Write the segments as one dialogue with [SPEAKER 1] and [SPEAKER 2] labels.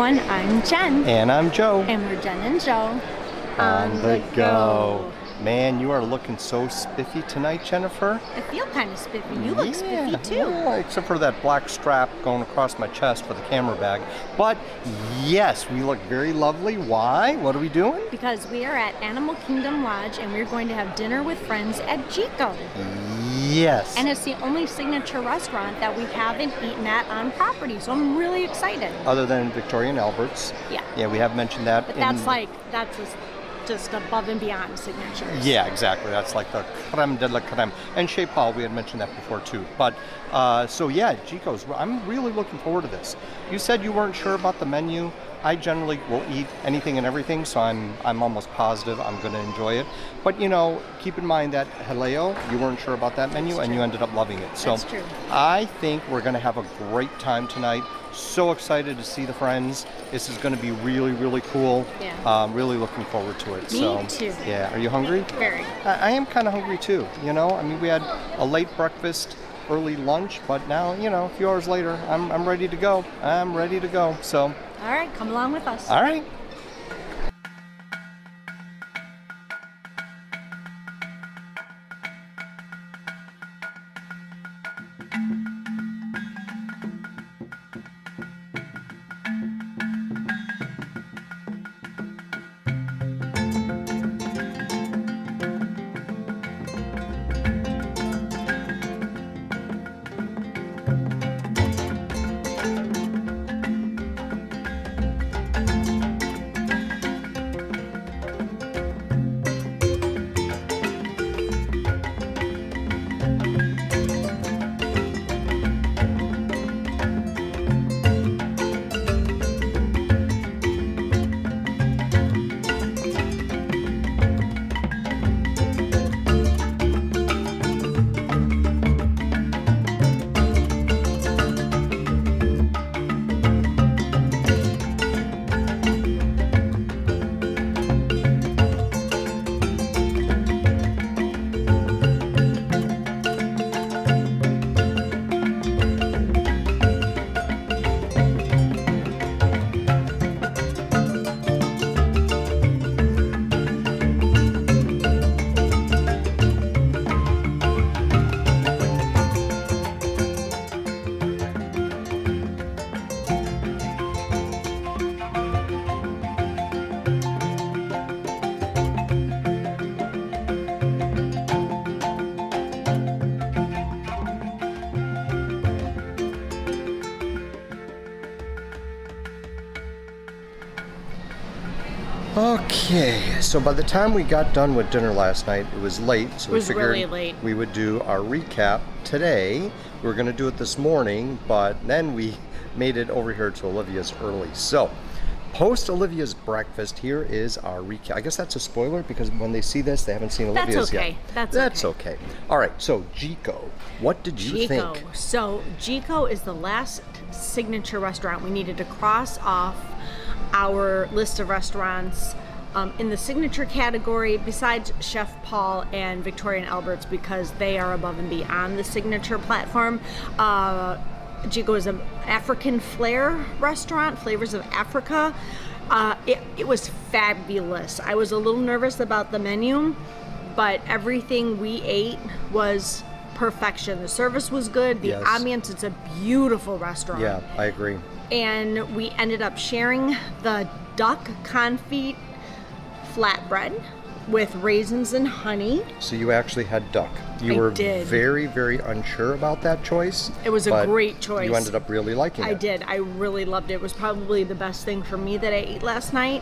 [SPEAKER 1] everyone, I'm Jen.
[SPEAKER 2] And I'm Joe.
[SPEAKER 1] And we're Jen and Joe
[SPEAKER 2] on the go. Man, you are looking so spiffy tonight, Jennifer.
[SPEAKER 1] I feel kind of spiffy. You look spiffy too.
[SPEAKER 2] Yeah, except for that black strap going across my chest for the camera bag. But yes, we look very lovely. Why? What are we doing?
[SPEAKER 1] Because we are at Animal Kingdom Lodge and we're going to have dinner with friends at Jiko.
[SPEAKER 2] Yes.
[SPEAKER 1] And it's the only signature restaurant that we haven't eaten at on property, so I'm really excited.
[SPEAKER 2] Other than Victoria and Albert's.
[SPEAKER 1] Yeah.
[SPEAKER 2] Yeah, we have mentioned that.
[SPEAKER 1] But that's just above and beyond signatures.
[SPEAKER 2] Yeah, exactly. That's like the creme de la creme. And Chez Paul, we had mentioned that before too. But so yeah, Jiko's. I'm really looking forward to this. You said you weren't sure about the menu. I generally will eat anything and everything, so I'm almost positive I'm going to enjoy it. But you know, keep in mind that Haleo, you weren't sure about that menu, and you ended up loving it. So
[SPEAKER 1] that's true.
[SPEAKER 2] I think we're going to have a great time tonight. So excited to see the friends. This is going to be really, really cool.
[SPEAKER 1] Yeah.
[SPEAKER 2] Really looking forward to it.
[SPEAKER 1] Me too.
[SPEAKER 2] Yeah. Are you hungry?
[SPEAKER 1] Very.
[SPEAKER 2] I am kind of hungry too. You know, I mean, we had a late breakfast, early lunch, but now, you know, a few hours later, I'm ready to go. I'm ready to go. So.
[SPEAKER 1] All right, come along with us.
[SPEAKER 2] All right. Okay, so by the time we got done with dinner last night, it was late, so we figured
[SPEAKER 1] really late.
[SPEAKER 2] We would do our recap today. We were going to do it this morning, but then we made it over here to Olivia's early. So, post Olivia's breakfast, here is our recap. I guess that's a spoiler because when they see this, they haven't seen Olivia's yet.
[SPEAKER 1] That's okay.
[SPEAKER 2] All right, so Jiko, what did you think?
[SPEAKER 1] So Jiko is the last signature restaurant we needed to cross off our list of restaurants in the signature category besides Chef Paul and Victoria and Albert's because they are above and beyond the signature platform. Jiko is an African flair restaurant, flavors of Africa. It was fabulous. I was a little nervous about the menu, but everything we ate was perfection. The service was good. The ambiance, it's a beautiful restaurant.
[SPEAKER 2] Yeah, I agree.
[SPEAKER 1] And we ended up sharing the duck confit flatbread with raisins and honey.
[SPEAKER 2] So you actually had duck. You were very, very unsure about that choice.
[SPEAKER 1] It was a great choice.
[SPEAKER 2] You ended up really liking it.
[SPEAKER 1] I did. I really loved it. It was probably the best thing for me that I ate last night.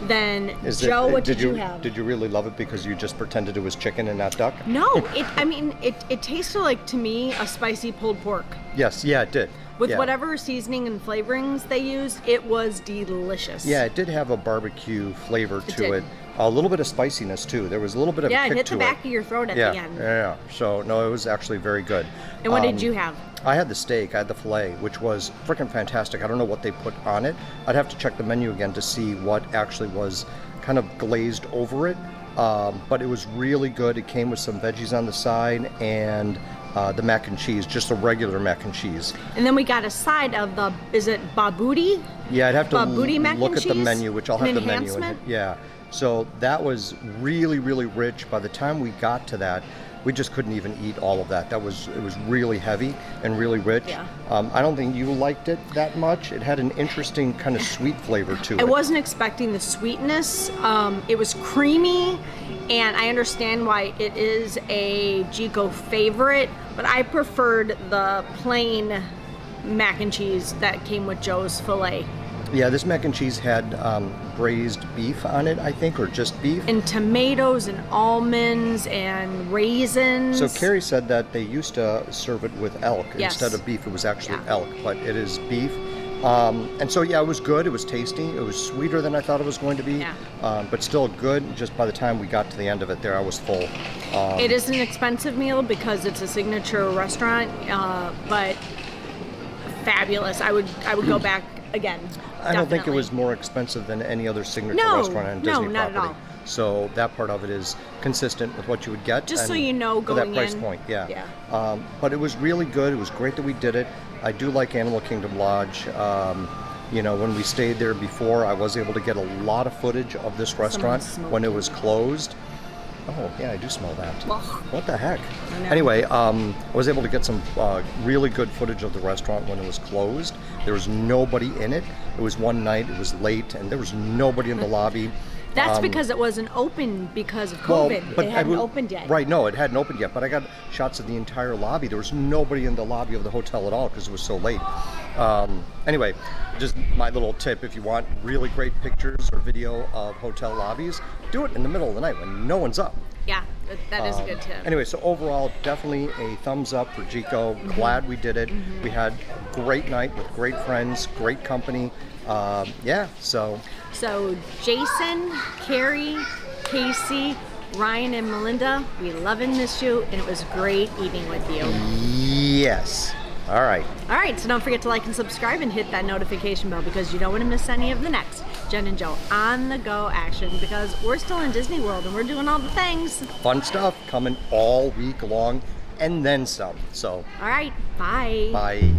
[SPEAKER 1] Then, Joe, what did you have?
[SPEAKER 2] Did you really love it because you just pretended it was chicken and not duck?
[SPEAKER 1] No. It tasted like, to me, a spicy pulled pork.
[SPEAKER 2] Yes. Yeah, it did.
[SPEAKER 1] With whatever seasoning and flavorings they used, it was delicious.
[SPEAKER 2] Yeah, it did have a barbecue flavor to it. A little bit of spiciness too. There was a little bit of a kick to it.
[SPEAKER 1] Yeah, it hit the back of your throat at the end.
[SPEAKER 2] Yeah. So no, it was actually very good.
[SPEAKER 1] And what did you have?
[SPEAKER 2] I had the steak. I had the filet, which was freaking fantastic. I don't know what they put on it. I'd have to check the menu again to see what actually was kind of glazed over it. But it was really good. It came with some veggies on the side, and the mac and cheese, just the regular mac and cheese.
[SPEAKER 1] And then we got a side of the, is it babudi?
[SPEAKER 2] Yeah, I'd have to
[SPEAKER 1] Babudi mac
[SPEAKER 2] look
[SPEAKER 1] and
[SPEAKER 2] at the
[SPEAKER 1] cheese?
[SPEAKER 2] menu, which I'll
[SPEAKER 1] An
[SPEAKER 2] have the menu.
[SPEAKER 1] enhancement?
[SPEAKER 2] Yeah, so that was really, really rich. By the time we got to that, we just couldn't even eat all of that. It was really heavy and really rich.
[SPEAKER 1] Yeah.
[SPEAKER 2] I don't think you liked it that much. It had an interesting kind of sweet flavor to it.
[SPEAKER 1] I wasn't expecting the sweetness. It was creamy, and I understand why it is a Jiko favorite, but I preferred the plain mac and cheese that came with Joe's filet.
[SPEAKER 2] Yeah, this mac and cheese had braised beef on it, I think, or just beef.
[SPEAKER 1] And tomatoes and almonds and raisins.
[SPEAKER 2] So Carrie said that they used to serve it with elk.
[SPEAKER 1] Yes.
[SPEAKER 2] Instead of beef, it was actually
[SPEAKER 1] Yeah.
[SPEAKER 2] elk, but it is beef. And so, yeah, it was good. It was tasty. It was sweeter than I thought it was going to be,
[SPEAKER 1] Yeah.
[SPEAKER 2] but still good. Just by the time we got to the end of it there, I was full.
[SPEAKER 1] It is an expensive meal because it's a signature restaurant, but fabulous. I would go back again.
[SPEAKER 2] I don't think it
[SPEAKER 1] definitely.
[SPEAKER 2] was more expensive than any other signature
[SPEAKER 1] No,
[SPEAKER 2] restaurant on Disney
[SPEAKER 1] no, not at
[SPEAKER 2] property.
[SPEAKER 1] all.
[SPEAKER 2] So that part of it is consistent with what you would get.
[SPEAKER 1] Just so
[SPEAKER 2] and
[SPEAKER 1] you know,
[SPEAKER 2] for that
[SPEAKER 1] going
[SPEAKER 2] price
[SPEAKER 1] in.
[SPEAKER 2] point, yeah.
[SPEAKER 1] Yeah.
[SPEAKER 2] But it was really good. It was great that we did it. I do like Animal Kingdom Lodge. You know, when we stayed there before, I was able to get a lot of footage of this restaurant when it was closed. Oh, yeah, I do smell that.
[SPEAKER 1] Ugh.
[SPEAKER 2] What the heck?
[SPEAKER 1] I know.
[SPEAKER 2] Anyway, I was able to get some really good footage of the restaurant when it was closed. There was nobody in it. It was one night, it was late, and there was nobody in the lobby.
[SPEAKER 1] That's because it wasn't open because of COVID. It hadn't opened yet.
[SPEAKER 2] Right, no, it hadn't opened yet, but I got shots of the entire lobby. There was nobody in the lobby of the hotel at all because it was so late. Anyway, just my little tip, if you want really great pictures or video of hotel lobbies, do it in the middle of the night when no one's up.
[SPEAKER 1] Yeah, that is a good tip.
[SPEAKER 2] Anyway, so overall, definitely a thumbs up for Jiko. Glad we did it. We had a great night with great friends, great company. Yeah, so
[SPEAKER 1] Jason, Carrie, Casey, Ryan, and Melinda, we love and miss you, and it was great eating with you.
[SPEAKER 2] yes. All right.
[SPEAKER 1] All right, so don't forget to like and subscribe and hit that notification bell because you don't want to miss any of the next Jen and Joe on the go action because we're still in Disney World and we're doing all the things.
[SPEAKER 2] Fun stuff coming all week long and then some. So,
[SPEAKER 1] All right, bye.
[SPEAKER 2] bye.